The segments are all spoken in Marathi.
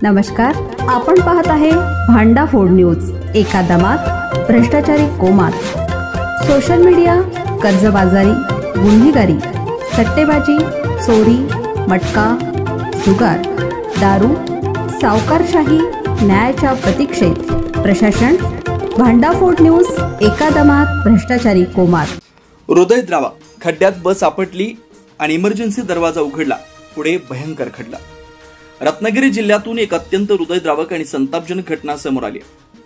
नमस्कार, आपण पाहत आहे भांडाफोड न्यूज। एका दमात भ्रष्टाचारी कोमात, सोशल मीडिया, कर्जबाजारी, गुन्हेगारी, सट्टेबाजी, चोरी, मटका, जुगार, दारू, सावकारशाही, न्यायाच्या प्रतीक्षेत प्रशासन। भांडाफोड न्यूज, एका दमात भ्रष्टाचारी कोमात। हृदयद्रावा खड्ड्यात बस आपटली आणि इमर्जन्सी दरवाजा उघडला, पुढे भयंकर खड्डा। रत्नागिरी जिल्ह्यातून एक अत्यंत हृदयद्रावक आणि संतापजनक घटना समोर आली।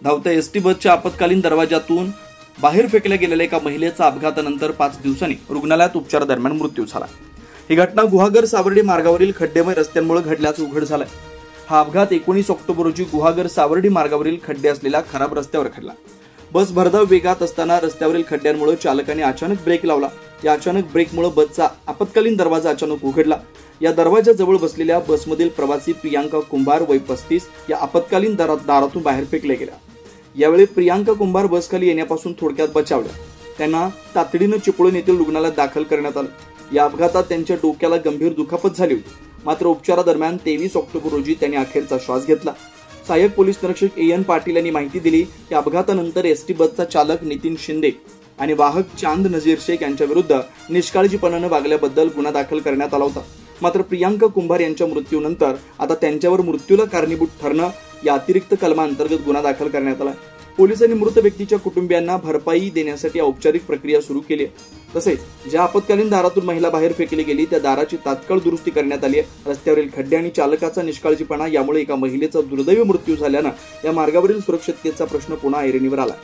धावत्या एसटी बसच्या आपत्कालीन दरवाजातून बाहेर फेकल्या गेलेल्या एका महिलेचा अपघातानंतर 5 दिवसांनी रुग्णालयात उपचारादरम्यान मृत्यू झाला। ही घटना गुहागर सावर्डी मार्गावरील खड्डेमय रस्त्यांमुळे घडल्याचं उघड झालंय। हा अपघात 19 ऑक्टोबर रोजी गुहागर सावर्डी मार्गावरील खड्डे असलेल्या खराब रस्त्यावर घडला। बस भरधाव वेगात असताना रस्त्यावरील खड्ड्यांमुळे चालकाने अचानक ब्रेक लावला। या अचानक ब्रेकमुळे बसचा आपत्कालीन दरवाजा अचानक उघडला। या दरवाजाजवळ बसलेल्या बसमधील प्रवासी प्रियांका कुंभार वय 35 या आपत्कालीन दारातून बाहेर फेकल्या गेल्या। यावेळी प्रियांका कुंभार बसखाली येण्यापासून थोडक्यात बचावल्या। त्यांना तातडीने चिपळूण येथील रुग्णालयात दाखल करण्यात आलं। या अपघातात त्यांच्या डोक्याला गंभीर दुखापत झाली होती, मात्र उपचारादरम्यान 23 ऑक्टोबर रोजी त्यांनी अखेरचा श्वास घेतला। सहाय्यक पोलीस निरीक्षक एन पाटील यांनी माहिती दिली की अपघातानंतर एसटी बसचा चालक नितीन शिंदे आणि वाहक चांद नजीर शेख यांच्या विरुद्ध निष्काळजीपणाने वागल्याबद्दल गुन्हा दाखल करण्यात आला होता। मात्र प्रियांका कुंभार यांच्या मृत्यूनंतर आता त्यांच्यावर मृत्यूला कारणीभूत ठरणं या अतिरिक्त कलमांतर्गत गुन्हा दाखल करण्यात आला। पोलिसांनी मृत व्यक्तीच्या कुटुंबियांना भरपाई देण्यासाठी औपचारिक प्रक्रिया सुरू केली आहे। तसेच ज्या आपत्कालीन दारातून महिला बाहेर फेकली गेली त्या दाराची तात्काळ दुरुस्ती करण्यात आली आहे। रस्त्यावरील खड्डे आणि चालकाचा निष्काळजीपणा यामुळे एका महिलेचा दुर्दैवी मृत्यू झाल्यानं या मार्गावरील सुरक्षिततेचा प्रश्न पुन्हा ऐरणीवर आला।